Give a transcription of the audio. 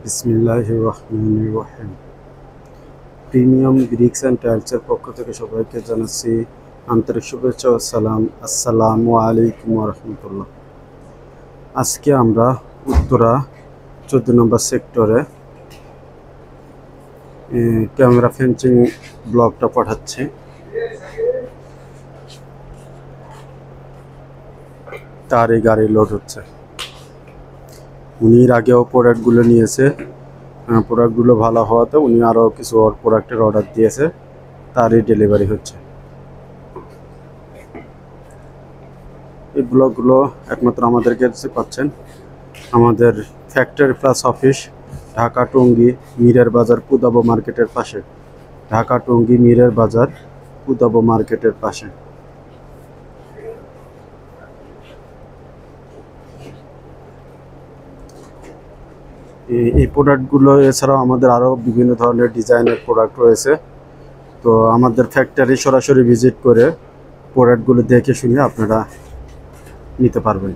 বিসমিল্লাহির রহমানির রহিম। Premium bricks and টাইলসের পক্ষ থেকে সবাইকে জানাচ্ছি আন্তরিক শুভেচ্ছা ও সালাম। আসসালামু আলাইকুম ওয়া রাহমাতুল্লাহ। আজকে আমরা উত্তরা 14 নম্বর সেক্টরে ক্যামেরা ফেন্সিং ব্লকটা পাঠাচ্ছি। তার এই গাড়ি লোড হচ্ছে। উনি এর আগেও প্রোডাক্টগুলো নিয়েছে, প্রোডাক্টগুলো ভালো হওয়াতে উনি আরও কিছু প্রোডাক্টের অর্ডার দিয়েছে, তারই ডেলিভারি হচ্ছে। এই ব্লকগুলো একমাত্র আমাদের কাছে পাচ্ছেন আমাদের factory plus office, Dhaka Tongi মিরের বাজার পুদাবো মার্কেটের পাশে। ঢাকা টঙ্গী মিরের বাজার পুদাবো মার্কেটের পাশে। এই প্রোডাক্টগুলো এছাড়াও আমাদের আরও বিভিন্ন ধরনের ডিজাইনের প্রোডাক্ট রয়েছে। তো আমাদের ফ্যাক্টরি সরাসরি ভিজিট করে প্রোডাক্টগুলো দেখে শুনে আপনারা নিতে পারবেন।